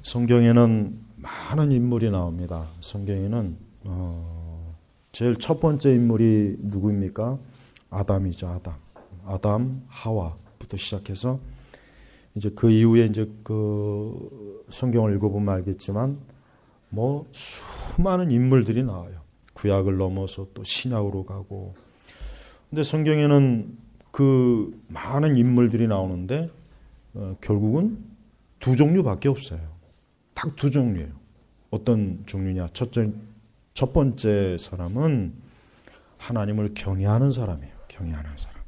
성경에는 많은 인물이 나옵니다. 성경에는 제일 첫 번째 인물이 누구입니까? 아담이죠. 아담, 하와부터 시작해서 이제 그 이후에 이제 그 성경을 읽어보면 알겠지만 뭐 수많은 인물들이 나와요. 구약을 넘어서 또 신약으로 가고. 근데 성경에는 그 많은 인물들이 나오는데 결국은 두 종류밖에 없어요. 딱 두 종류예요. 어떤 종류냐? 첫 번째 사람은 하나님을 경외하는 사람이에요. 경외하는 사람.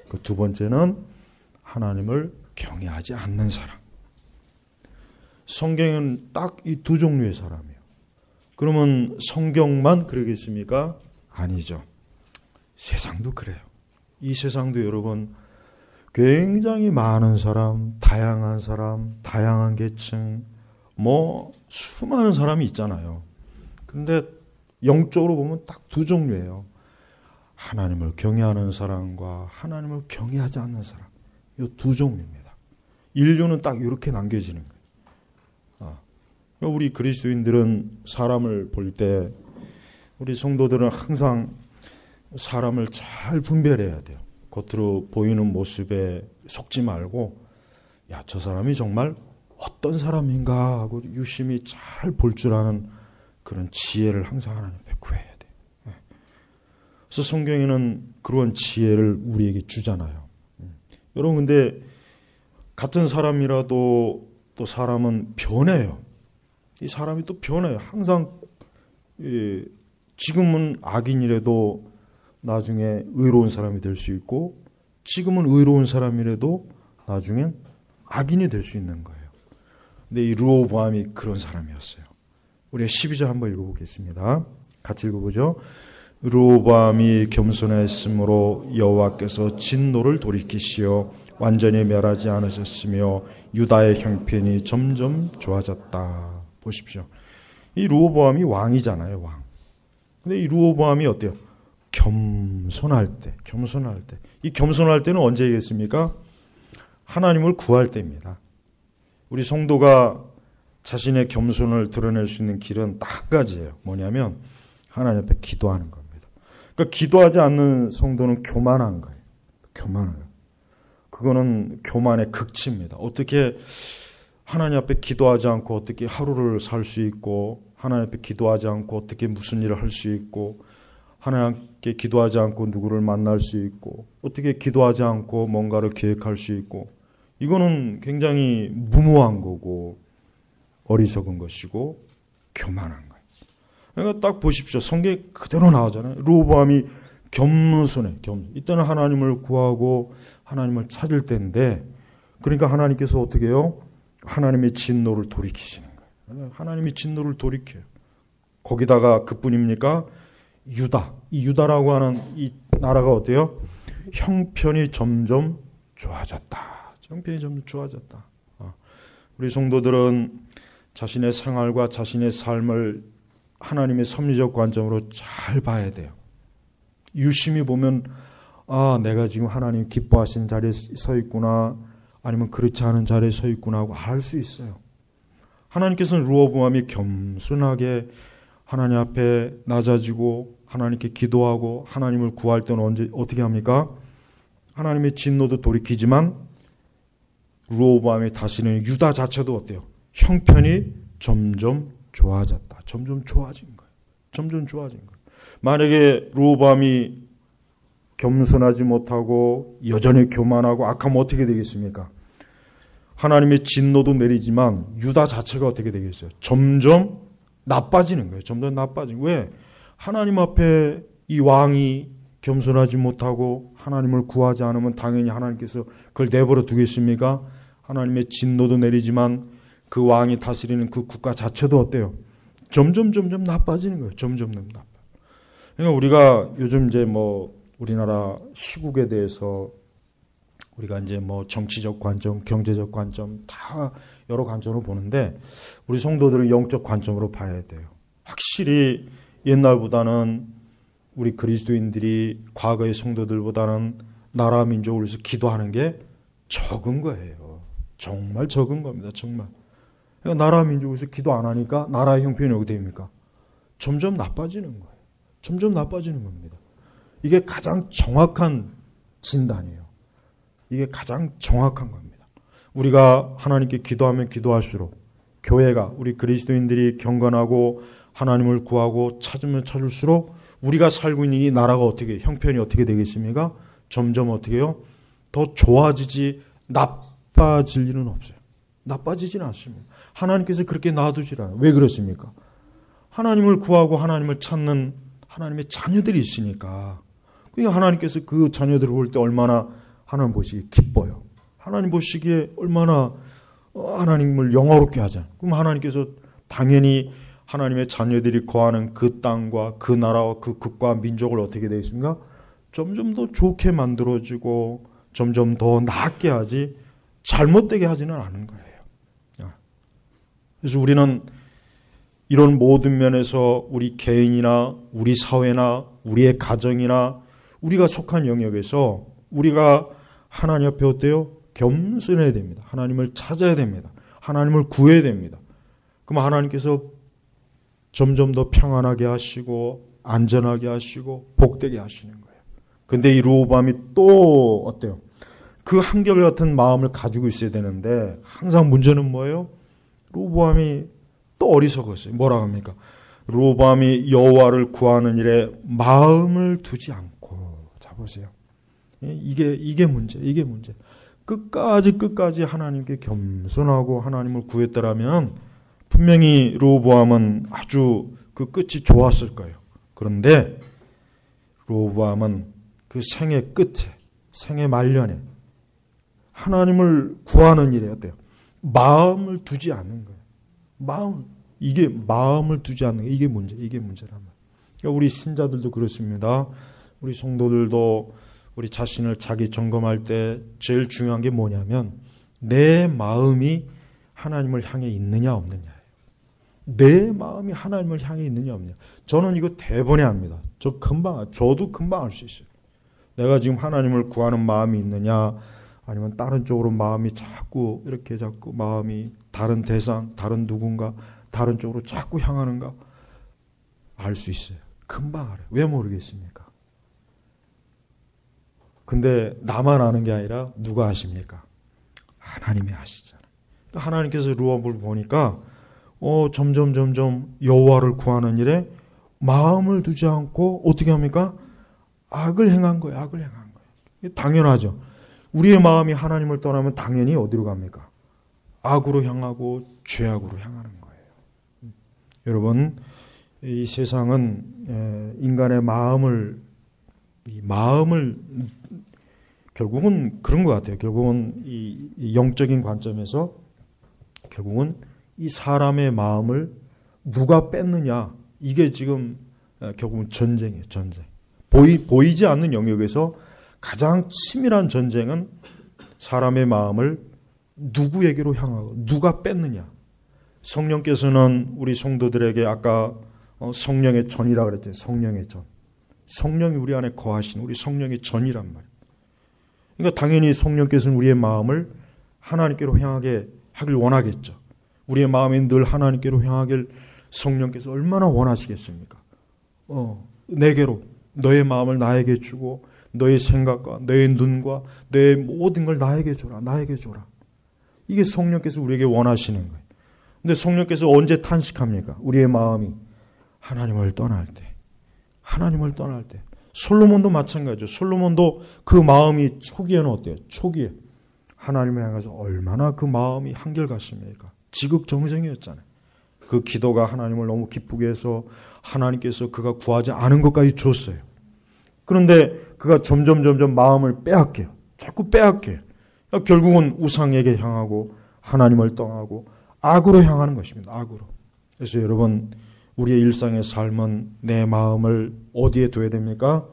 그 두 번째는 하나님을 경외하지 않는 사람. 성경은 딱 이 두 종류의 사람이에요. 그러면 성경만 그러겠습니까? 아니죠. 세상도 그래요. 이 세상도 여러분 굉장히 많은 사람, 다양한 계층, 뭐 수많은 사람이 있잖아요. 근데 영적으로 보면 딱 두 종류예요. 하나님을 경외하는 사람과 하나님을 경외하지 않는 사람. 이 두 종류입니다. 인류는 딱 이렇게 남겨지는 거예요. 우리 그리스도인들은 사람을 볼 때 우리 성도들은 항상 사람을 잘 분별해야 돼요. 겉으로 보이는 모습에 속지 말고 야, 저 사람이 정말 어떤 사람인가 하고 유심히 잘 볼 줄 아는 그런 지혜를 항상 하나님 앞에 구해야 돼요. 그래서 성경에는 그런 지혜를 우리에게 주잖아요. 여러분 근데 같은 사람이라도 또 사람은 변해요. 이 사람이 또 변해요. 항상 지금은 악인이라도 나중에 의로운 사람이 될 수 있고 지금은 의로운 사람이라도 나중엔 악인이 될 수 있는 거예요. 근데 이 르호보암이 그런 사람이었어요. 우리가 12절 한번 읽어보겠습니다. 같이 읽어보죠. 르호보암이 겸손했으므로 여호와께서 진노를 돌이키시어 완전히 멸하지 않으셨으며 유다의 형편이 점점 좋아졌다. 보십시오. 이 르호보암이 왕이잖아요. 왕. 근데 이 르호보암이 어때요? 겸손할 때. 이 겸손할 때는 언제겠습니까? 하나님을 구할 때입니다. 우리 성도가 자신의 겸손을 드러낼 수 있는 길은 딱 한 가지예요. 뭐냐면 하나님 앞에 기도하는 겁니다. 그러니까 기도하지 않는 성도는 교만한 거예요. 교만한 거예요. 그거는 교만의 극치입니다. 어떻게 하나님 앞에 기도하지 않고 어떻게 하루를 살 수 있고 하나님 앞에 기도하지 않고 어떻게 무슨 일을 할 수 있고 하나님께 기도하지 않고 누구를 만날 수 있고 어떻게 기도하지 않고 뭔가를 계획할 수 있고 이거는 굉장히 무모한 거고 어리석은 것이고 교만한 거예요. 그러니까 딱 보십시오. 성경에 그대로 나오잖아요. 르호보암이 겸손해. 이때는 하나님을 구하고 하나님을 찾을 때인데 그러니까 하나님께서 어떻게 해요? 하나님의 진노를 돌이키시는 거예요. 하나님이 진노를 돌이켜요. 거기다가 그뿐입니까? 유다. 이 유다라고 하는 이 나라가 어때요? 형편이 점점 좋아졌다. 형편이 점점 좋아졌다. 우리 성도들은 자신의 생활과 자신의 삶을 하나님의 섭리적 관점으로 잘 봐야 돼요. 유심히 보면 내가 지금 하나님 기뻐하시는 자리에 서 있구나 아니면 그렇지 않은 자리에 서 있구나 하고 알 수 있어요. 하나님께서는 르호보암이 겸손하게 하나님 앞에 낮아지고 하나님께 기도하고 하나님을 구할 때는 어떻게 합니까? 하나님의 진노도 돌이키지만 르호보암이 다스리는 유다 자체도 어때요? 형편이 점점 좋아졌다. 점점 좋아진 거예요. 만약에 르호보암이 겸손하지 못하고 여전히 교만하고 악하면 어떻게 되겠습니까? 하나님의 진노도 내리지만 유다 자체가 어떻게 되겠어요? 점점 나빠지는 거예요. 점점 나빠지는 거예요. 왜? 하나님 앞에 이 왕이 겸손하지 못하고 하나님을 구하지 않으면 당연히 하나님께서 그걸 내버려 두겠습니까? 하나님의 진노도 내리지만 그 왕이 다스리는 그 국가 자체도 어때요? 점점 나빠지는 거예요. 점점 나빠. 그러니까 우리가 요즘 이제 뭐 우리나라 시국에 대해서 우리가 이제 뭐 정치적 관점, 경제적 관점 다 여러 관점으로 보는데 우리 성도들은 영적 관점으로 봐야 돼요. 확실히 옛날보다는 우리 그리스도인들이 과거의 성도들보다는 나라 민족을 위해서 기도하는 게 적은 거예요. 정말 적은 겁니다. 정말. 그러니까 나라 민족에서 기도 안 하니까 나라의 형편이 어떻게 됩니까? 점점 나빠지는 거예요. 점점 나빠지는 겁니다. 이게 가장 정확한 진단이에요. 이게 가장 정확한 겁니다. 우리가 하나님께 기도하면 기도할수록 교회가, 우리 그리스도인들이 경건하고 하나님을 구하고 찾으면 찾을수록 우리가 살고 있는 이 나라가 어떻게, 형편이 어떻게 되겠습니까? 점점 어떻게 해요? 더 좋아지지, 나빠질 일은 없어요. 나빠지지는 않습니다. 하나님께서 그렇게 놔두질 않아요. 왜 그렇습니까? 하나님을 구하고 하나님을 찾는 하나님의 자녀들이 있으니까. 그러니까 하나님께서 그 자녀들을 볼 때 얼마나 하나님 보시기에 기뻐요. 하나님 보시기에 얼마나 하나님을 영화롭게 하잖아요. 그럼 하나님께서 당연히 하나님의 자녀들이 거하는 그 땅과 그 나라와 그 국가 민족을 어떻게 되어 있습니까? 점점 더 좋게 만들어지고 점점 더 낫게 하지 잘못되게 하지는 않은 거예요. 그래서 우리는 이런 모든 면에서 우리 개인이나 우리 사회나 우리의 가정이나 우리가 속한 영역에서 우리가 하나님 앞에 어때요? 겸손해야 됩니다. 하나님을 찾아야 됩니다. 하나님을 구해야 됩니다. 그럼 하나님께서 점점 더 평안하게 하시고 안전하게 하시고 복되게 하시는 거예요. 근데 이 르호보암이 또 어때요? 그 한결같은 마음을 가지고 있어야 되는데 항상 문제는 뭐예요? 르호보암이 또 어리석었어요. 뭐라고 합니까? 르호보암이 여호와를 구하는 일에 마음을 두지 않고. 자 보세요. 이게 문제. 이게 문제. 끝까지 하나님께 겸손하고 하나님을 구했더라면 분명히 르호보암은 아주 그 끝이 좋았을 거예요. 그런데 르호보암은 그 생의 끝에, 생의 말년에 하나님을 구하는 일에 어때요? 마음을 두지 않는 거예요. 마음을 두지 않는 거, 이게 문제란 말이에요. 그러니까 우리 신자들도 그렇습니다. 우리 성도들도 우리 자신을 자기 점검할 때 제일 중요한 게 뭐냐면 내 마음이 하나님을 향해 있느냐 없느냐예요. 내 마음이 하나님을 향해 있느냐 없느냐. 저는 이거 대번에 합니다. 저도 금방 알 수 있어요. 내가 지금 하나님을 구하는 마음이 있느냐 아니면 다른 쪽으로 마음이 자꾸 마음이 다른 대상, 다른 누군가, 다른 쪽으로 자꾸 향하는가 알 수 있어요. 금방 알아요. 왜 모르겠습니까? 근데 나만 아는 게 아니라 누가 아십니까? 하나님이 아시잖아요. 그러니까 하나님께서 르호보암을 보니까 점점 여호와를 구하는 일에 마음을 두지 않고 어떻게 합니까? 악을 행한 거예요. 당연하죠. 우리의 마음이 하나님을 떠나면 당연히 어디로 갑니까? 악으로 향하고 죄악으로 향하는 거예요. 여러분, 이 세상은 인간의 마음을 결국은 그런 것 같아요. 결국은 이 영적인 관점에서 결국은 이 사람의 마음을 누가 뺐느냐, 이게 지금 결국은 전쟁이에요. 전쟁. 보이지 않는 영역에서 가장 치밀한 전쟁은 사람의 마음을 누구에게로 향하고 누가 뺐느냐. 성령께서는 우리 성도들에게 아까 성령의 전이라고 그랬잖아요. 성령의 전. 성령이 우리 안에 거하신 우리 성령의 전이란 말이에요. 그러니까 당연히 성령께서는 우리의 마음을 하나님께로 향하게 하길 원하겠죠. 우리의 마음이 늘 하나님께로 향하길 성령께서 얼마나 원하시겠습니까? 내게로 너의 마음을 나에게 주고 너의 생각과 너의 눈과 너의 모든 걸 나에게 줘라. 이게 성령께서 우리에게 원하시는 거예요. 근데 성령께서 언제 탄식합니까? 우리의 마음이 하나님을 떠날 때. 솔로몬도 마찬가지죠. 솔로몬도 그 마음이 초기에는 어때요? 초기에 하나님을 향해서 얼마나 그 마음이 한결같습니까? 지극정성이었잖아요. 그 기도가 하나님을 너무 기쁘게 해서 하나님께서 그가 구하지 않은 것까지 줬어요. 그런데 그가 점점 마음을 빼앗겨요. 자꾸 빼앗겨요. 그러니까 결국은 우상에게 향하고 하나님을 떠나고 악으로 향하는 것입니다. 악으로. 그래서 여러분, 우리의 일상의 삶은 내 마음을 어디에 둬야 됩니까?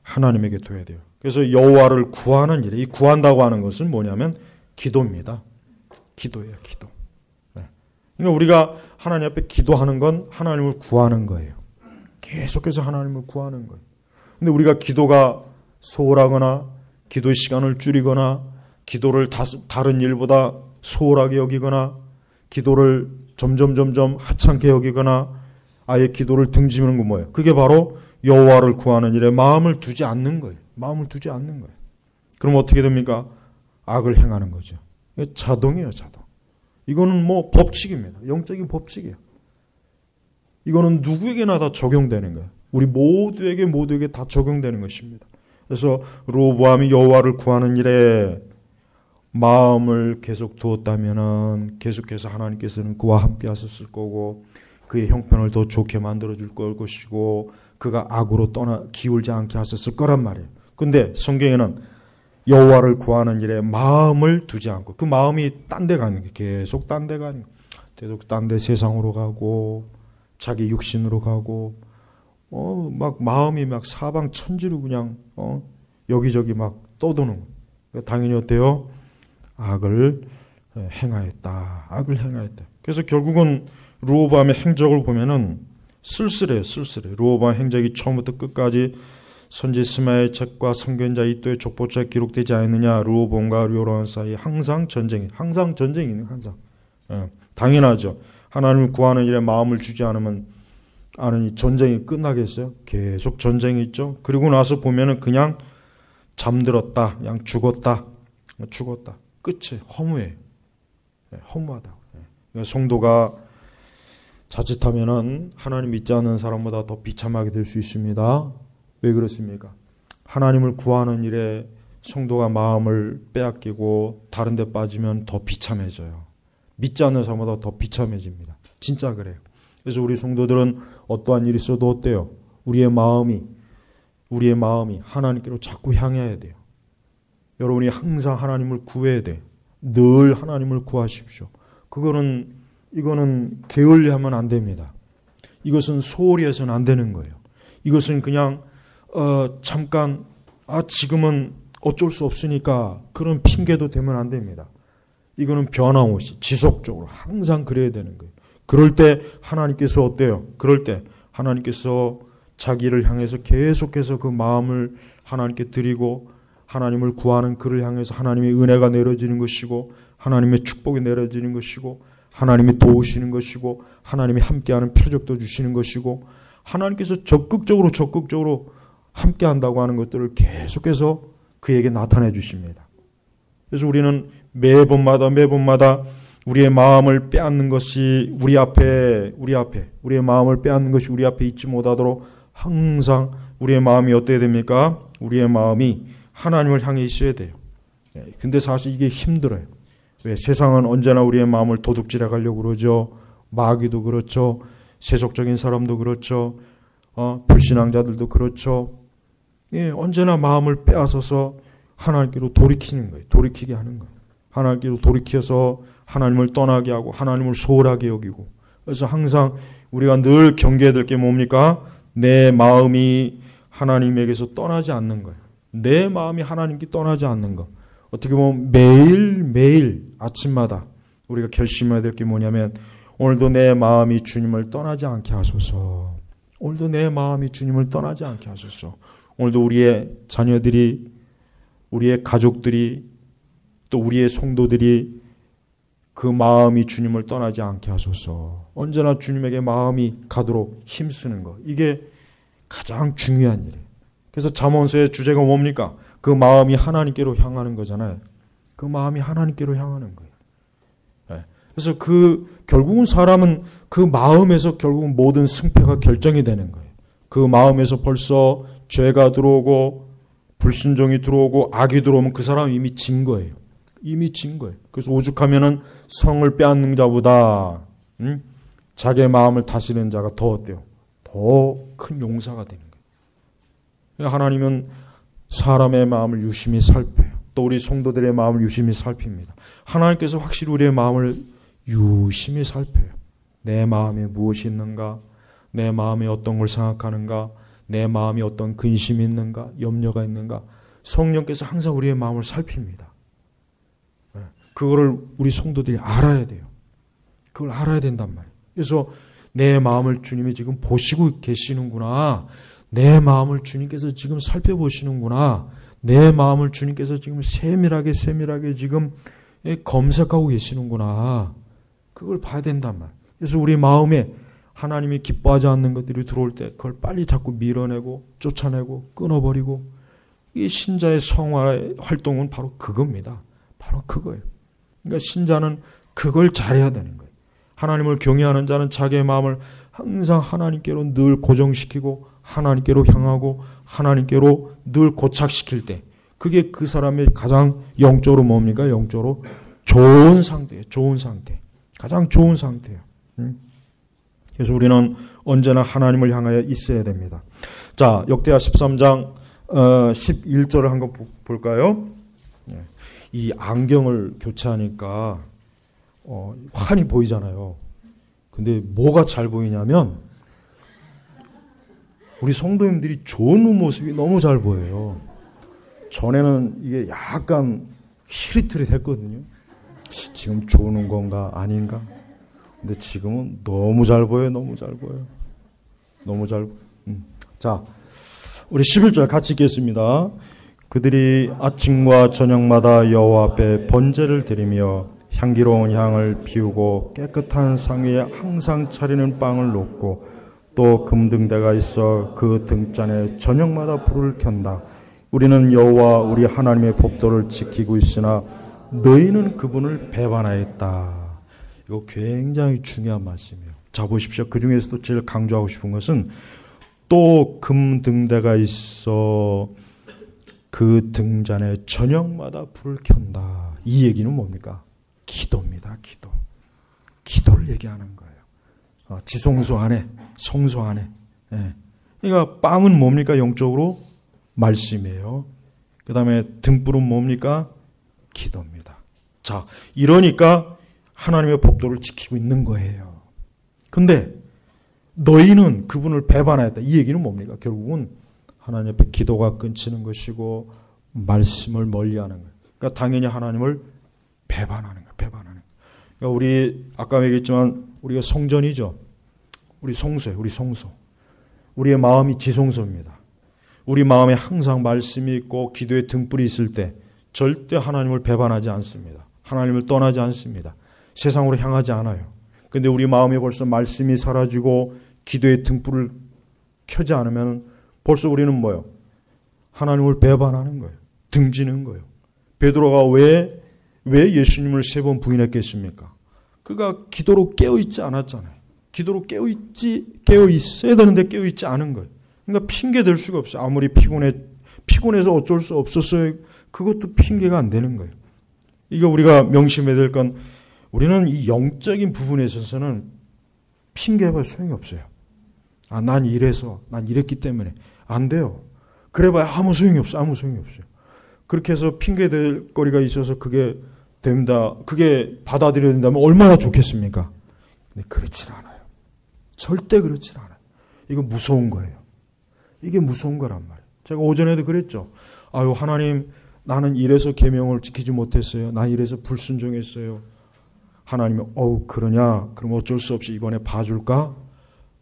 하나님에게 둬야 돼요. 그래서 여호와를 구하는 일에, 이 구한다고 하는 것은 뭐냐면 기도입니다. 기도예요. 기도. 그러니까 우리가 하나님 앞에 기도하는 건 하나님을 구하는 거예요. 계속해서 하나님을 구하는 거예요. 근데 우리가 기도가 소홀하거나 기도 시간을 줄이거나 기도를 다른 일보다 소홀하게 여기거나 기도를 점점 하찮게 여기거나 아예 기도를 등지는 건 뭐예요? 그게 바로 여호와를 구하는 일에 마음을 두지 않는 거예요. 마음을 두지 않는 거예요. 그럼 어떻게 됩니까? 악을 행하는 거죠. 자동이에요, 자동. 이거는 뭐 법칙입니다. 영적인 법칙이에요. 이거는 누구에게나 다 적용되는 거예요. 우리 모두에게 다 적용되는 것입니다. 그래서 르호보암이 여호와를 구하는 일에 마음을 계속 두었다면은 계속해서 하나님께서는 그와 함께 하셨을 거고 그의 형편을 더 좋게 만들어 줄 것이고 그가 악으로 기울지 않게 하셨을 거란 말이에요. 근데 성경에는 여호와를 구하는 일에 마음을 두지 않고 그 마음이 딴 데 가는 거예요. 계속 딴 데 가는 거예요. 계속 딴 데 세상으로 가고 자기 육신으로 가고 막 마음이 막 사방천지로 그냥 여기저기 막 떠도는 거예요. 당연히 어때요? 악을 행하였다. 악을 행하였다. 그래서 결국은 르호보암의 행적을 보면은 쓸쓸해요. 쓸쓸해. 르호보암 행적이 처음부터 끝까지 선지 스마의 책과 선견자 이도의 족보책에 기록되지 않느냐. 르호보암과 르호보암 사이에 항상 전쟁이 있는 항상. 당연하죠. 하나님을 구하는 일에 마음을 주지 않으니 전쟁이 끝나겠어요? 계속 전쟁이 있죠. 그리고 나서 보면은 그냥 잠들었다. 그냥 죽었다. 끝이 허무해. 허무하다. 성도가 자칫하면은 하나님 믿지 않는 사람보다 더 비참하게 될 수 있습니다. 왜 그렇습니까? 하나님을 구하는 일에 성도가 마음을 빼앗기고 다른 데 빠지면 더 비참해져요. 믿지 않는 사람보다 더 비참해집니다. 진짜 그래요. 그래서 우리 성도들은 어떠한 일이 있어도 어때요? 우리의 마음이 하나님께로 자꾸 향해야 돼요. 여러분이 항상 하나님을 구해야 돼. 늘 하나님을 구하십시오. 이거는 게을리하면 안 됩니다. 이것은 소홀히 해서는 안 되는 거예요. 이것은 그냥 잠깐 지금은 어쩔 수 없으니까 그런 핑계도 되면 안 됩니다. 이거는 변함없이 지속적으로 항상 그래야 되는 거예요. 그럴 때 하나님께서 어때요? 그럴 때 하나님께서 자기를 향해서 계속해서 그 마음을 하나님께 드리고 하나님을 구하는 그를 향해서 하나님의 은혜가 내려지는 것이고 하나님의 축복이 내려지는 것이고 하나님이 도우시는 것이고 하나님이 함께하는 표적도 주시는 것이고 하나님께서 적극적으로 함께한다고 하는 것들을 계속해서 그에게 나타내 주십니다. 그래서 우리는 매번마다 우리의 마음을 빼앗는 것이 우리의 마음을 빼앗는 것이 우리 앞에 있지 못하도록 항상 우리의 마음이 어때야 됩니까? 우리의 마음이 하나님을 향해 있어야 돼요. 근데 사실 이게 힘들어요. 왜? 세상은 언제나 우리의 마음을 도둑질해 가려고 그러죠. 마귀도 그렇죠. 세속적인 사람도 그렇죠. 불신앙자들도 그렇죠. 언제나 마음을 빼앗아서 하나님께로 돌이키게 하는 거예요. 하나님께로 돌이켜서 하나님을 떠나게 하고 하나님을 소홀하게 여기고. 그래서 항상 우리가 늘 경계해야 될 게 뭡니까? 내 마음이 하나님에게서 떠나지 않는 거예요. 내 마음이 하나님께 떠나지 않는 거. 어떻게 보면 매일 아침마다 우리가 결심해야 될 게 뭐냐면 오늘도 내 마음이 주님을 떠나지 않게 하소서. 오늘도 내 마음이 주님을 떠나지 않게 하소서. 오늘도 우리의 자녀들이, 우리의 가족들이, 또 우리의 성도들이 그 마음이 주님을 떠나지 않게 하소서. 언제나 주님에게 마음이 가도록 힘쓰는 것. 이게 가장 중요한 일이에요. 그래서 잠언서의 주제가 뭡니까? 그 마음이 하나님께로 향하는 거잖아요. 그 마음이 하나님께로 향하는 거예요. 그래서 결국은 사람은 그 마음에서 결국은 모든 승패가 결정이 되는 거예요. 그 마음에서 벌써 죄가 들어오고 불신종이 들어오고 악이 들어오면 그 사람은 이미 진 거예요. 그래서 오죽하면은 성을 빼앗는 자보다 자기의 마음을 다스리는 자가 더 어때요? 더 큰 용사가 되는 거예요. 하나님은 사람의 마음을 유심히 살펴요. 또 우리 성도들의 마음을 유심히 살핍니다. 하나님께서 확실히 우리의 마음을 유심히 살펴요. 내 마음에 무엇이 있는가? 내 마음에 어떤 걸 생각하는가? 내 마음에 어떤 근심이 있는가? 염려가 있는가? 성령께서 항상 우리의 마음을 살핍니다. 그거를 우리 성도들이 알아야 돼요. 그걸 알아야 된단 말이에요. 그래서 내 마음을 주님이 지금 보시고 계시는구나. 내 마음을 주님께서 지금 살펴보시는구나. 내 마음을 주님께서 지금 세밀하게 지금 검색하고 계시는구나. 그걸 봐야 된단 말이에요. 그래서 우리 마음에 하나님이 기뻐하지 않는 것들이 들어올 때 그걸 빨리 자꾸 밀어내고 쫓아내고 끊어버리고, 이 신자의 성화의 활동은 바로 그겁니다. 바로 그거예요. 그러니까 신자는 그걸 잘해야 되는 거예요. 하나님을 경외하는 자는 자기의 마음을 항상 하나님께로 늘 고정시키고 하나님께로 향하고 하나님께로 늘 고착시킬 때, 그게 그 사람의 가장 영적으로 뭡니까? 영적으로 좋은 상태예요. 좋은 상태. 가장 좋은 상태예요. 그래서 우리는 언제나 하나님을 향하여 있어야 됩니다. 자, 역대하 13장 11절을 한번 볼까요? 이 안경을 교체하니까 환히 보이잖아요. 근데 뭐가 잘 보이냐면 우리 성도님들이 좋은 모습이 너무 잘 보여요. 전에는 이게 약간 히릿히릿했거든요. 지금 좋은 건가 아닌가? 근데 지금은 너무 잘 보여요. 너무 잘 보여요. 너무 잘 보여요. 자, 우리 11절 같이 읽겠습니다. 그들이 아침과 저녁마다 여호와 앞에 번제를 드리며 향기로운 향을 피우고 깨끗한 상 위에 항상 차리는 빵을 놓고 또 금등대가 있어 그 등잔에 저녁마다 불을 켠다. 우리는 여호와 우리 하나님의 법도를 지키고 있으나 너희는 그분을 배반하였다. 이거 굉장히 중요한 말씀이에요. 자, 보십시오. 그 중에서도 제일 강조하고 싶은 것은 또 금등대가 있어 그 등잔에 저녁마다 불을 켠다. 이 얘기는 뭡니까? 기도입니다. 기도. 기도를 얘기하는 거예요. 지성소 안에, 성소 안에. 예. 그러니까 빵은 뭡니까? 영적으로 말씀이에요. 그 다음에 등불은 뭡니까? 기도입니다. 자, 이러니까 하나님의 법도를 지키고 있는 거예요. 근데 너희는 그분을 배반하였다. 이 얘기는 뭡니까? 결국은 하나님 앞에 기도가 끊치는 것이고 말씀을 멀리하는 거예요. 그러니까 당연히 하나님을 배반하는 거예요. 배반하는 거예요. 그러니까 우리 아까 얘기했지만 우리가 성전이죠. 우리 성소예요. 우리 성소. 우리의 마음이 지성소입니다. 우리 마음에 항상 말씀이 있고 기도의 등불이 있을 때 절대 하나님을 배반하지 않습니다. 하나님을 떠나지 않습니다. 세상으로 향하지 않아요. 근데 우리 마음에 벌써 말씀이 사라지고 기도의 등불을 켜지 않으면 벌써 우리는 뭐예요? 하나님을 배반하는 거예요. 등지는 거예요. 베드로가 왜 예수님을 3번 부인했겠습니까? 그가 기도로 깨어있지 않았잖아요. 기도로 깨어있어야 되는데 깨어있지 않은 거예요. 그러니까 핑계 댈 수가 없어요. 아무리 피곤해서 어쩔 수 없었어요. 그것도 핑계가 안 되는 거예요. 이거 우리가 명심해야 될 건, 우리는 이 영적인 부분에 있어서는 핑계해봐야 소용이 없어요. 아, 난 이래서, 난 이랬기 때문에. 안 돼요. 그래봐야 아무 소용이 없어요. 아무 소용이 없어요. 그렇게 해서 핑계댈 거리가 있어서 그게 됩니다. 그게 받아들여야 된다면 얼마나 좋겠습니까? 근데 그렇진 않아요. 절대 그렇진 않아요. 이거 무서운 거예요. 이게 무서운 거란 말이에요. 제가 오전에도 그랬죠. 아유, 하나님, 나는 이래서 계명을 지키지 못했어요. 나 이래서 불순종했어요. 하나님이 그러냐? 그럼 어쩔 수 없이 이번에 봐줄까?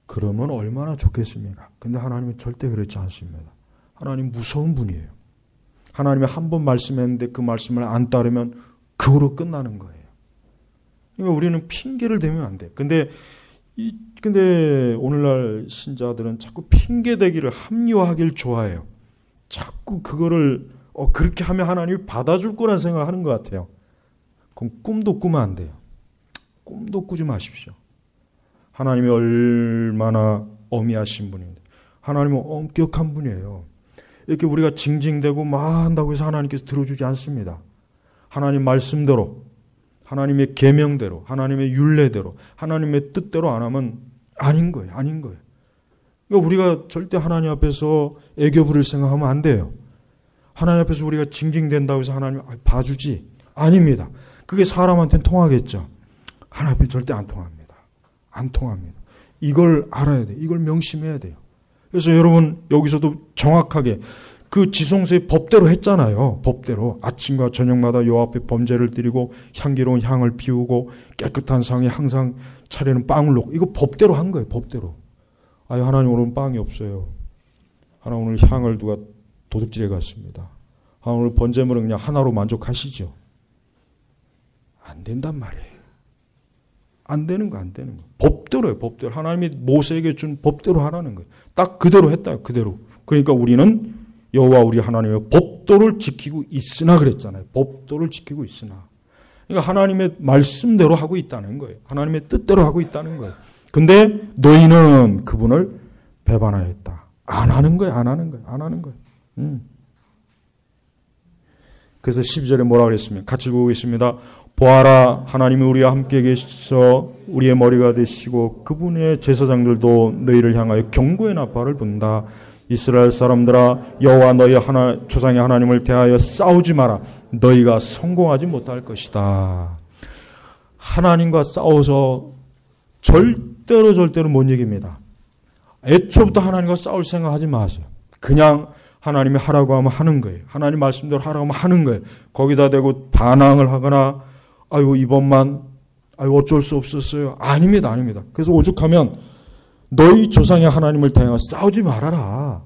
그러면 얼마나 좋겠습니까? 근데 하나님은 절대 그렇지 않습니다. 하나님 무서운 분이에요. 하나님이 한 번 말씀했는데 그 말씀을 안 따르면 그거로 끝나는 거예요. 그러니까 우리는 핑계를 대면 안 돼. 근데 오늘날 신자들은 자꾸 핑계대기를 합리화하길 좋아해요. 자꾸 그거를 그렇게 하면 하나님이 받아줄 거란 생각을 하는 것 같아요. 그럼 꿈도 꾸면 안 돼요. 꿈도 꾸지 마십시오. 하나님이 얼마나 어미하신 분인데, 하나님은 엄격한 분이에요. 이렇게 우리가 징징대고 막 한다고 해서 하나님께서 들어주지 않습니다. 하나님 말씀대로, 하나님의 계명대로, 하나님의 율례대로, 하나님의 뜻대로 안 하면 아닌 거예요. 아닌 거예요. 그러니까 우리가 절대 하나님 앞에서 애교 부릴 생각하면 안 돼요. 하나님 앞에서 우리가 징징댄다고 해서 하나님 봐주지? 아닙니다. 그게 사람한테는 통하겠죠. 하나님 앞에 절대 안 통합니다. 안 통합니다. 이걸 알아야 돼요. 이걸 명심해야 돼요. 그래서 여러분 여기서도 정확하게 그 지성소의 법대로 했잖아요. 법대로 아침과 저녁마다 여호와 앞에 번제를 드리고 향기로운 향을 피우고 깨끗한 상에 항상 차리는 빵을 놓고, 이거 법대로 한 거예요. 법대로. 아유, 하나님 오늘 빵이 없어요. 하나님 오늘 향을 누가 도둑질해 갔습니다. 하나님 오늘 번제물은 그냥 하나로 만족하시죠. 안 된단 말이에요. 안 되는 거예요. 안 되는 거예요. 법대로예요. 법대로. 하나님이 모세에게 준 법대로 하라는 거예요. 딱 그대로 했다. 그대로. 그러니까 우리는 여호와 우리 하나님의 법도를 지키고 있으나 그랬잖아요. 법도를 지키고 있으나. 그러니까 하나님의 말씀대로 하고 있다는 거예요. 하나님의 뜻대로 하고 있다는 거예요. 근데 너희는 그분을 배반하였다. 안 하는 거예요. 안 하는 거예요. 안 하는 거예요. 그래서 12절에 뭐라 그랬습니까? 같이 보겠습니다. 보아라, 하나님이 우리와 함께 계셔 우리의 머리가 되시고 그분의 제사장들도 너희를 향하여 경고의 나팔을 분다. 이스라엘 사람들아, 여호와 너희 조상의 하나님을 대하여 싸우지 마라. 너희가 성공하지 못할 것이다. 하나님과 싸워서 절대로 못 이깁니다. 애초부터 하나님과 싸울 생각하지 마세요. 그냥 하나님이 하라고 하면 하는 거예요. 하나님 말씀대로 하라고 하면 하는 거예요. 거기다 대고 반항을 하거나 아유 이번만 아유 어쩔 수 없었어요. 아닙니다. 그래서 오죽하면 너희 조상의 하나님을 대하여 싸우지 말아라.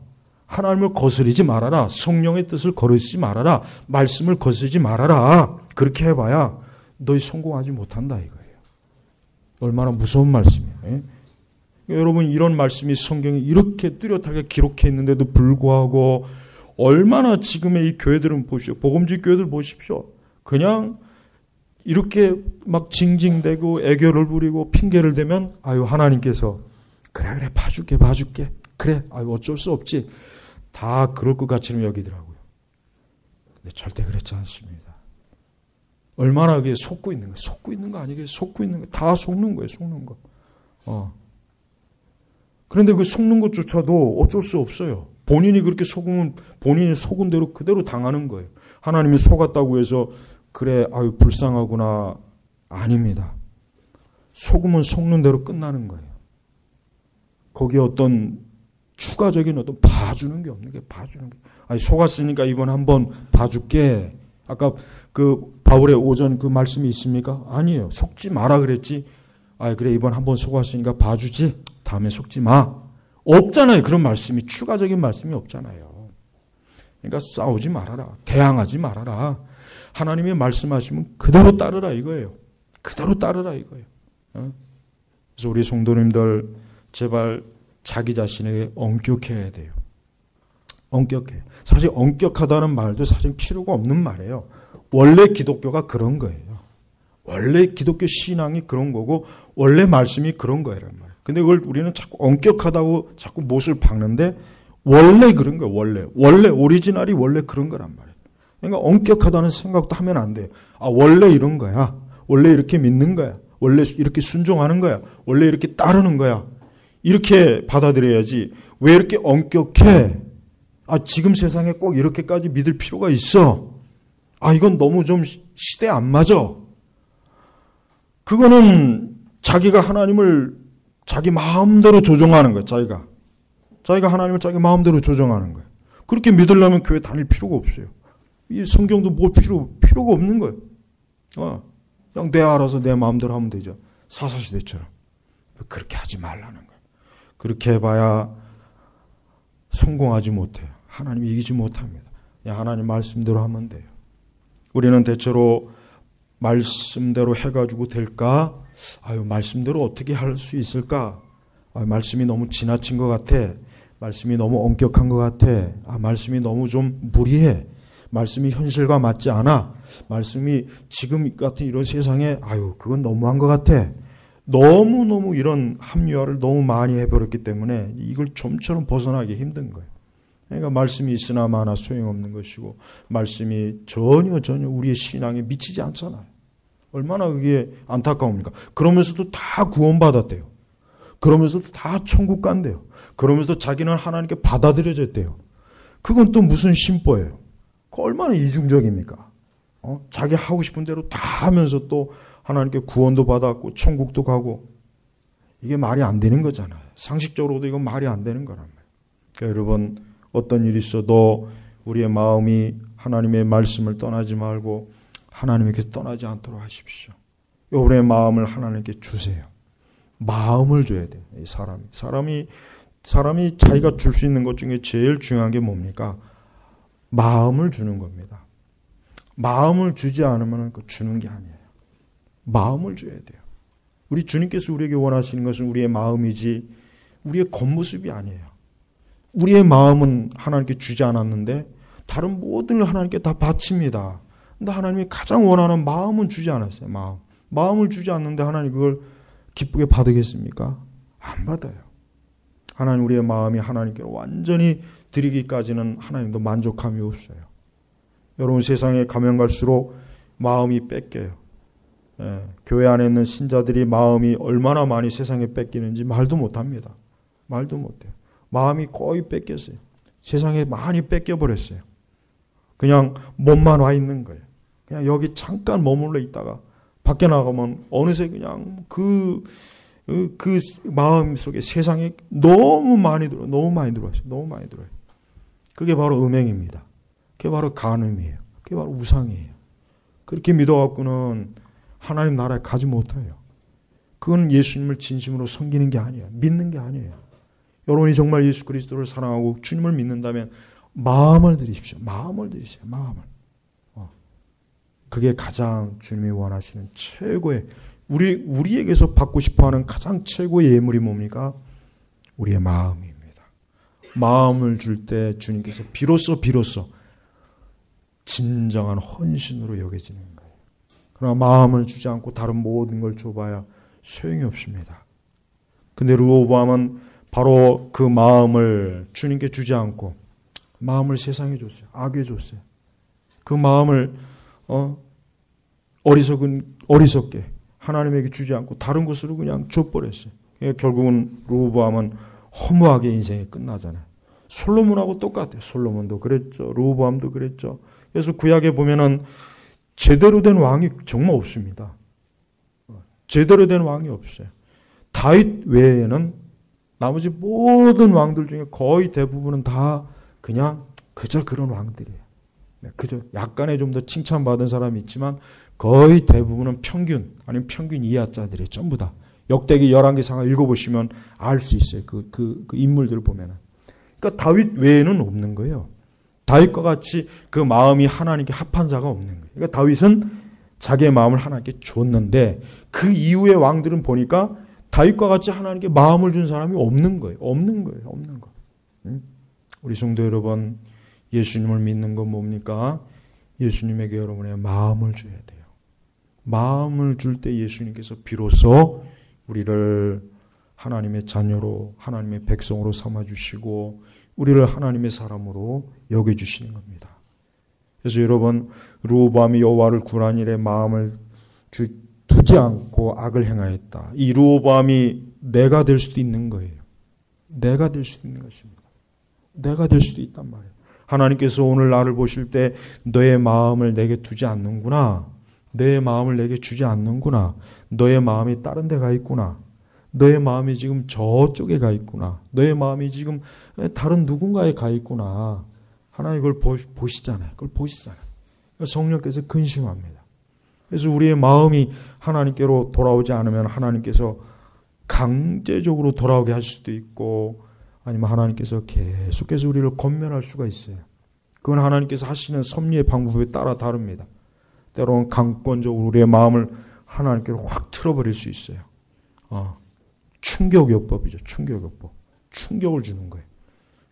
하나님을 거스르지 말아라. 성령의 뜻을 거스르지 말아라. 말씀을 거스르지 말아라. 그렇게 해봐야 너희 성공하지 못한다 이거예요. 얼마나 무서운 말씀이에요. 예? 여러분 이런 말씀이 성경에 이렇게 뚜렷하게 기록해 있는데도 불구하고 얼마나 지금의 이 교회들은 보십시오. 복음직 교회들 보십시오. 그냥 이렇게 막 징징대고 애교를 부리고 핑계를 대면 아유 하나님께서 그래 봐줄게 그래 아유 어쩔 수 없지 다 그럴 것 같이는 여기더라고요. 근데 절대 그렇지 않습니다. 얼마나 그게 속고 있는 거예요. 속고 있는 거 아니겠어요. 속고 있는 거 다 속는 거예요. 속는 거. 그런데 그 속는 것조차도 어쩔 수 없어요. 본인이 그렇게 속으면 본인이 속은 대로 그대로 당하는 거예요. 하나님이 속았다고 해서 그래 아유 불쌍하구나 아닙니다. 속으면 속는 대로 끝나는 거예요. 거기에 어떤 추가적인 어떤 봐주는 게 없는 게 봐주는 게 아니 속았으니까 이번 한번 봐줄게. 아까 그 바울의 오전 그 말씀이 있습니까? 아니에요. 속지 마라 그랬지. 아 그래 이번 한번 속았으니까 봐주지. 다음에 속지 마. 없잖아요. 그런 말씀이 추가적인 말씀이 없잖아요. 그러니까 싸우지 말아라. 대항하지 말아라. 하나님이 말씀하시면 그대로 따르라 이거예요. 그대로 따르라 이거예요. 그래서 우리 성도님들 제발 자기 자신에게 엄격해야 돼요. 엄격해. 사실 엄격하다는 말도 사실 필요가 없는 말이에요. 원래 기독교가 그런 거예요. 원래 기독교 신앙이 그런 거고 원래 말씀이 그런 거란 말이에요. 근데 그걸 우리는 자꾸 엄격하다고 자꾸 못을 박는데 원래 그런 거예요. 원래 오리지널이 원래 그런 거란 말이에요. 그러니까 엄격하다는 생각도 하면 안 돼요. 아 원래 이런 거야. 원래 이렇게 믿는 거야. 원래 이렇게 순종하는 거야. 원래 이렇게 따르는 거야. 이렇게 받아들여야지. 왜 이렇게 엄격해? 아 지금 세상에 꼭 이렇게까지 믿을 필요가 있어. 아 이건 너무 좀 시대에 안 맞아. 그거는 자기가 하나님을 자기 마음대로 조정하는 거예요. 자기가 하나님을 자기 마음대로 조정하는 거예요. 그렇게 믿으려면 교회 다닐 필요가 없어요. 이 성경도 뭐 필요가 없는 거예요. 그냥 내 알아서 내 마음대로 하면 되죠. 사사시대처럼. 그렇게 하지 말라는 거예요. 그렇게 해봐야 성공하지 못해요. 하나님이 이기지 못합니다. 그냥 하나님 말씀대로 하면 돼요. 우리는 대체로 말씀대로 해가지고 될까? 아유 말씀대로 어떻게 할 수 있을까? 말씀이 너무 지나친 것 같아. 말씀이 너무 엄격한 것 같아. 말씀이 너무 좀 무리해. 말씀이 현실과 맞지 않아. 말씀이 지금 같은 이런 세상에 그건 너무한 것 같아. 너무너무 이런 합리화를 너무 많이 해버렸기 때문에 이걸 좀처럼 벗어나기 힘든 거예요. 그러니까 말씀이 있으나 마나 소용없는 것이고 말씀이 전혀 우리의 신앙에 미치지 않잖아요. 얼마나 그게 안타까웁니까? 그러면서도 다 구원받았대요. 그러면서도 다 천국 간대요. 그러면서도 자기는 하나님께 받아들여졌대요. 그건 또 무슨 심보예요? 얼마나 이중적입니까? 자기 하고 싶은 대로 다 하면서 또 하나님께 구원도 받았고 천국도 가고 이게 말이 안 되는 거잖아요. 상식적으로도 이건 말이 안 되는 거란 말이에요. 그러니까 여러분 어떤 일이 있어도 우리의 마음이 하나님의 말씀을 떠나지 말고 하나님에게 떠나지 않도록 하십시오. 여러분의 마음을 하나님께 주세요. 마음을 줘야 돼요. 이 사람이 자기가 줄 수 있는 것 중에 제일 중요한 게 뭡니까? 마음을 주는 겁니다. 마음을 주지 않으면 그 주는 게 아니에요. 마음을 줘야 돼요. 우리 주님께서 우리에게 원하시는 것은 우리의 마음이지 우리의 겉모습이 아니에요. 우리의 마음은 하나님께 주지 않았는데 다른 모든 걸 하나님께 다 바칩니다. 근데 하나님이 가장 원하는 마음은 주지 않았어요. 마음을 주지 않는데 하나님 그걸 기쁘게 받으겠습니까? 안 받아요. 하나님 우리의 마음이 하나님께 완전히 드리기까지는 하나님도 만족함이 없어요. 여러분 세상에 가면 갈수록 마음이 뺏겨요. 교회 안에 있는 신자들이 마음이 얼마나 많이 세상에 뺏기는지 말도 못합니다. 말도 못해요. 마음이 거의 뺏겼어요. 세상에 많이 뺏겨버렸어요. 그냥 몸만 와 있는 거예요. 그냥 여기 잠깐 머물러 있다가 밖에 나가면 어느새 그냥 그 마음 속에 세상에 너무 많이 들어와요. 너무 많이 들어와요. 그게 바로 음행입니다. 그게 바로 간음이에요. 그게 바로 우상이에요. 그렇게 믿어갖고는 하나님 나라에 가지 못해요. 그건 예수님을 진심으로 섬기는 게 아니에요. 믿는 게 아니에요. 여러분이 정말 예수 그리스도를 사랑하고 주님을 믿는다면 마음을 드리십시오. 마음을. 그게 가장 주님이 원하시는 최고의 우리에게서 받고 싶어하는 가장 최고의 예물이 뭡니까? 우리의 마음입니다. 마음을 줄 때 주님께서 비로소 진정한 헌신으로 여겨지는 거예요. 그러나 마음을 주지 않고 다른 모든 걸 줘봐야 소용이 없습니다. 근데 르호보암은 바로 그 마음을 주님께 주지 않고 마음을 세상에 줬어요. 악에 줬어요. 그 마음을 어리석게 하나님에게 주지 않고 다른 곳으로 그냥 줘버렸어요. 결국은 르호보암은 허무하게 인생이 끝나잖아요. 솔로몬하고 똑같아요. 솔로몬도 그랬죠. 르호보암도 그랬죠. 그래서 구약에 보면은 제대로 된 왕이 정말 없습니다. 제대로 된 왕이 없어요. 다윗 외에는 나머지 모든 왕들 중에 거의 대부분은 다 그냥 그저 그런 왕들이에요. 그저 약간의 좀 더 칭찬받은 사람이 있지만 거의 대부분은 평균 아니면 평균 이하자들이에요. 전부 다. 역대기 11개상을 읽어보시면 알 수 있어요. 그 인물들을 보면은. 그러니까 다윗 외에는 없는 거예요. 다윗과 같이 그 마음이 하나님께 합한 자가 없는 거예요. 그러니까 다윗은 자기의 마음을 하나님께 줬는데 그 이후의 왕들은 보니까 다윗과 같이 하나님께 마음을 준 사람이 없는 거예요. 없는 거. 우리 성도 여러분, 예수님을 믿는 건 뭡니까? 예수님에게 여러분의 마음을 줘야 돼요. 마음을 줄 때 예수님께서 비로소 우리를 하나님의 자녀로, 하나님의 백성으로 삼아주시고 우리를 하나님의 사람으로 여겨주시는 겁니다. 그래서 여러분, 르호보암이 여호와를 구한 일에 마음을 두지 않고 악을 행하였다. 이 르호보암이 내가 될 수도 있는 거예요. 내가 될 수도 있는 것입니다. 내가 될 수도 있단 말이에요. 하나님께서 오늘 나를 보실 때 너의 마음을 내게 두지 않는구나. 너의 마음을 내게 주지 않는구나. 너의 마음이 다른 데 가 있구나. 너의 마음이 지금 저쪽에 가 있구나. 너의 마음이 지금 다른 누군가에 가 있구나. 하나님 그걸 보시잖아요. 그걸 보시잖아요. 성령께서 근심합니다. 그래서 우리의 마음이 하나님께로 돌아오지 않으면 하나님께서 강제적으로 돌아오게 할 수도 있고 아니면 하나님께서 계속해서 우리를 권면할 수가 있어요. 그건 하나님께서 하시는 섭리의 방법에 따라 다릅니다. 때로는 강권적으로 우리의 마음을 하나님께로 확 틀어버릴 수 있어요. 충격요법이죠. 충격요법. 충격을 주는 거예요.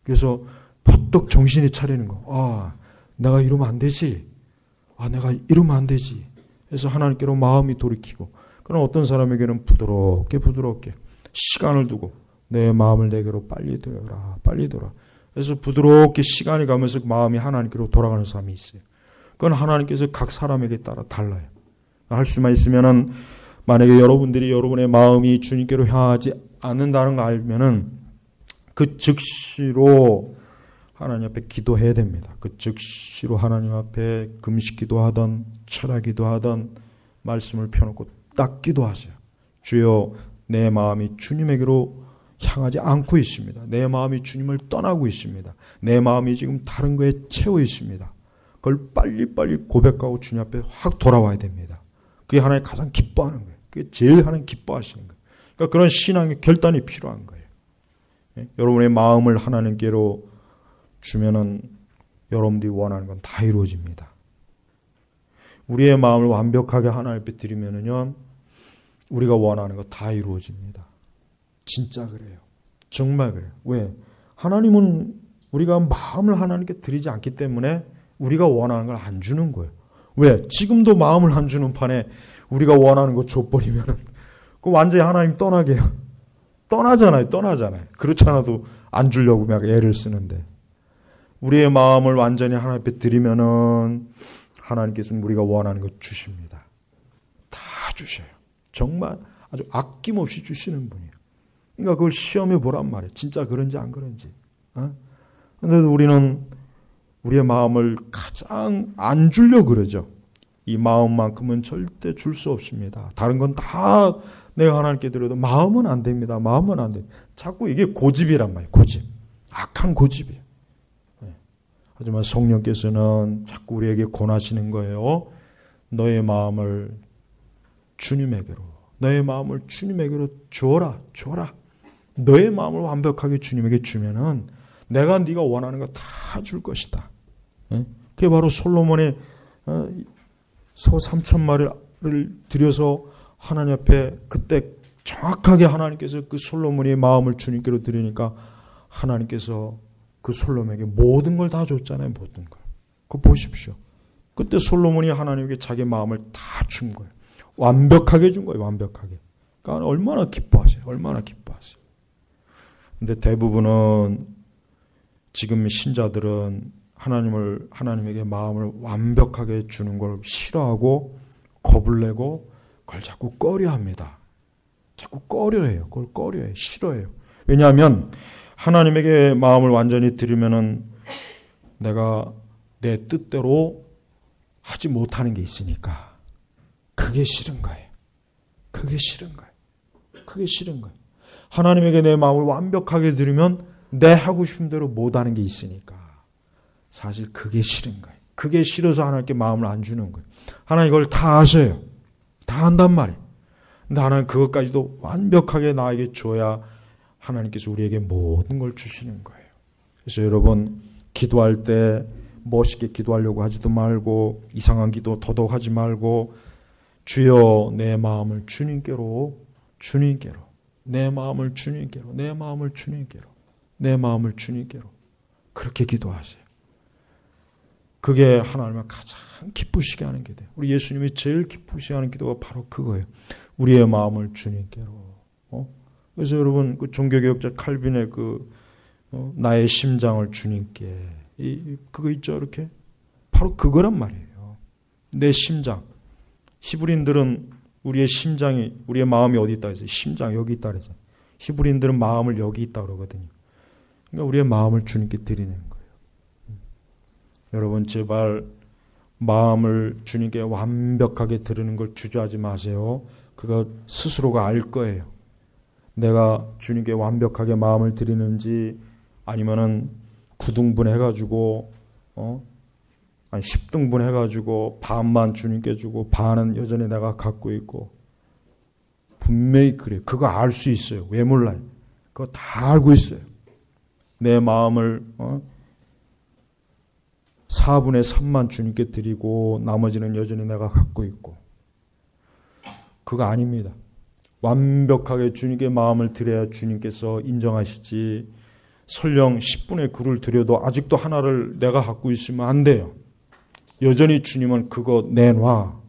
그래서 퍼뜩 정신이 차리는 거. 내가 이러면 안 되지. 내가 이러면 안 되지. 그래서 하나님께로 마음이 돌이키고 그럼 어떤 사람에게는 부드럽게 시간을 두고 내 마음을 내게로 빨리 돌아라. 그래서 부드럽게 시간이 가면서 마음이 하나님께로 돌아가는 사람이 있어요. 그건 하나님께서 각 사람에게 따라 달라요. 할 수만 있으면은 만약에 여러분들이 여러분의 마음이 주님께로 향하지 않는다는 걸 알면은 그 즉시로 하나님 앞에 기도해야 됩니다. 그 즉시로 하나님 앞에 금식기도 하던 철야기도 하던 말씀을 펴놓고 딱 기도하세요. 주여 내 마음이 주님에게로 향하지 않고 있습니다. 내 마음이 주님을 떠나고 있습니다. 내 마음이 지금 다른 거에 채워 있습니다. 그걸 빨리빨리 고백하고 주님 앞에 확 돌아와야 됩니다. 그게 하나님 가장 기뻐하는 거예요. 그게 제일 하나님 기뻐하시는 거예요. 그러니까 그런 신앙의 결단이 필요한 거예요. 여러분의 마음을 하나님께로 주면은 여러분들이 원하는 건 다 이루어집니다. 우리의 마음을 완벽하게 하나님 앞에 드리면은요, 우리가 원하는 거 다 이루어집니다. 진짜 그래요. 정말 그래요. 왜? 하나님은 우리가 마음을 하나님께 드리지 않기 때문에 우리가 원하는 걸 안 주는 거예요. 왜? 지금도 마음을 안 주는 판에 우리가 원하는 거 줘버리면 그 완전히 하나님 떠나게 해요. 떠나잖아요. 그렇지 않아도 안 주려고 막 애를 쓰는데 우리의 마음을 완전히 하나님 앞에 드리면은 하나님께서는 우리가 원하는 것 주십니다. 다 주셔요. 정말 아주 아낌없이 주시는 분이에요. 그러니까 그걸 시험해 보란 말이에요. 진짜 그런지 안 그런지. 그런데도 우리는 우리의 마음을 가장 안 주려고 그러죠. 이 마음만큼은 절대 줄 수 없습니다. 다른 건 다 내가 하나님께 드려도 마음은 안 됩니다. 마음은 안 돼요. 자꾸 이게 고집이란 말이에요. 고집. 악한 고집이에요. 하지만 성령께서는 자꾸 우리에게 권하시는 거예요. 너의 마음을 주님에게로 주어라. 너의 마음을 완벽하게 주님에게 주면은 내가 네가 원하는 거 다 줄 것이다. 그게 바로 솔로몬의 소 3,000마리를 들여서 하나님 앞에 그때 정확하게 하나님께서 그 솔로몬의 마음을 주님께로 드리니까 하나님께서 그 솔로몬에게 모든 걸 다 줬잖아요. 모든 걸. 그거 보십시오. 그때 솔로몬이 하나님에게 자기 마음을 다 준 거예요. 완벽하게 준 거예요. 완벽하게. 그러니까 얼마나 기뻐하세요. 근데 대부분은 지금 신자들은 하나님에게 마음을 완벽하게 주는 걸 싫어하고 겁을 내고 그걸 자꾸 꺼려합니다. 자꾸 꺼려해요. 그걸 꺼려해요. 싫어해요. 왜냐하면 하나님에게 마음을 완전히 드리면은 내가 내 뜻대로 하지 못하는 게 있으니까 그게 싫은 거예요. 하나님에게 내 마음을 완벽하게 드리면 내 하고 싶은 대로 못하는 게 있으니까 사실 그게 싫은 거예요. 그게 싫어서 하나님께 마음을 안 주는 거예요. 하나님 이걸 다 아셔요. 다 안단 말이에요. 근데 하나님 그것까지도 완벽하게 나에게 줘야 하나님께서 우리에게 모든 걸 주시는 거예요. 그래서 여러분 기도할 때 멋있게 기도하려고 하지도 말고 이상한 기도 더더욱 하지 말고 주여 내 마음을 주님께로 내 마음을 주님께로 그렇게 기도하세요. 그게 하나님을 가장 기쁘시게 하는 게 돼요. 우리 예수님이 제일 기쁘시게 하는 기도가 바로 그거예요. 우리의 마음을 주님께로. 그래서 여러분 그 종교개혁자 칼빈의 나의 심장을 주님께 그거 있죠 이렇게 바로 그거란 말이에요. 내 심장. 히브리인들은 우리의 마음이 어디 있다 그래서 심장 여기 있다 그래서 히브리인들은 마음을 여기 있다 그러거든요. 그러니까 우리의 마음을 주님께 드리는 거예요. 여러분 제발 마음을 주님께 완벽하게 드리는 걸 주저하지 마세요. 그거 스스로가 알 거예요. 내가 주님께 완벽하게 마음을 드리는지 아니면은 9등분 해가지고 10등분 해가지고 반만 주님께 주고 반은 여전히 내가 갖고 있고 분명히 그래요. 그거 알 수 있어요. 왜 몰라요? 그거 다 알고 있어요. 내 마음을 4분의 3만 주님께 드리고 나머지는 여전히 내가 갖고 있고 그거 아닙니다. 완벽하게 주님께 마음을 드려야 주님께서 인정하시지 설령 10분의 9를 드려도 아직도 하나를 내가 갖고 있으면 안 돼요. 여전히 주님은 그거 내놔.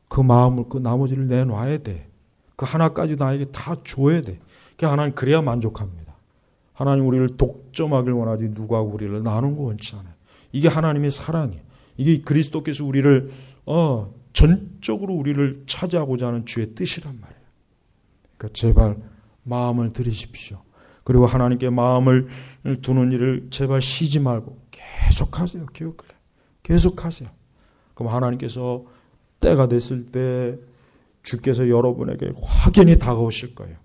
그 마음을 그 나머지를 내놔야 돼. 그 하나까지 나에게 다 줘야 돼. 하나님 그래야 만족합니다. 하나님 우리를 독점하길 원하지 누구하고 우리를 나누는 거 원치 않아요. 이게 하나님의 사랑이에요. 이게 그리스도께서 우리를 전적으로 우리를 차지하고자 하는 주의 뜻이란 말이에요. 그러니까 제발 마음을 들이십시오. 그리고 하나님께 마음을 두는 일을 제발 쉬지 말고 계속하세요. 계속하세요. 그럼 하나님께서 때가 됐을 때 주께서 여러분에게 확연히 다가오실 거예요.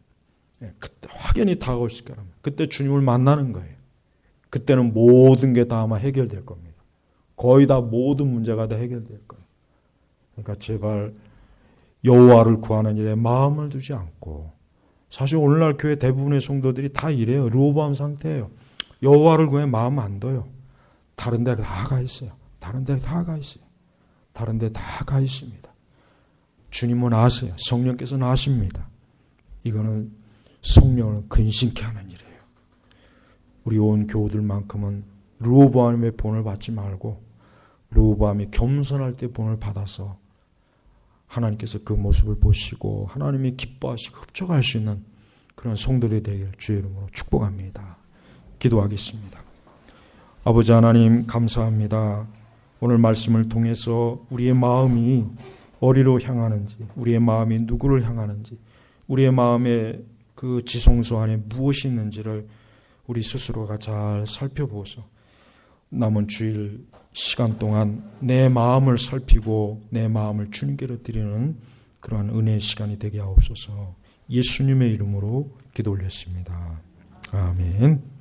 그때 확연히 다가오실 거예요. 그때 주님을 만나는 거예요. 그때는 모든 게 다 아마 해결될 겁니다. 거의 다 모든 문제가 다 해결될 거예요. 그러니까 제발 여호와를 구하는 일에 마음을 두지 않고 사실 오늘날 교회 대부분의 성도들이 다 이래요. 르호보암 상태예요. 여호와를 구해 마음 안 둬요. 다른 데 다 가 있어요. 다른 데 다 가 있습니다. 주님은 아세요. 성령께서는 아십니다. 이거는 성령을 근심케 하는 일이에요. 우리 온 교우들만큼은 르호보암의 본을 받지 말고 르호보암이 겸손할 때 본을 받아서 하나님께서 그 모습을 보시고 하나님이 기뻐하시고 흡족할 수 있는 그런 성도들이 되길 주의 이름으로 축복합니다. 기도하겠습니다. 아버지 하나님 감사합니다. 오늘 말씀을 통해서 우리의 마음이 어디로 향하는지, 우리의 마음이 누구를 향하는지, 우리의 마음의 그 지성소 안에 무엇이 있는지를 우리 스스로가 잘 살펴보소. 남은 주일 시간 동안 내 마음을 살피고 내 마음을 주님께로 드리는 그러한 은혜의 시간이 되게 하옵소서. 예수님의 이름으로 기도 올렸습니다. 아멘.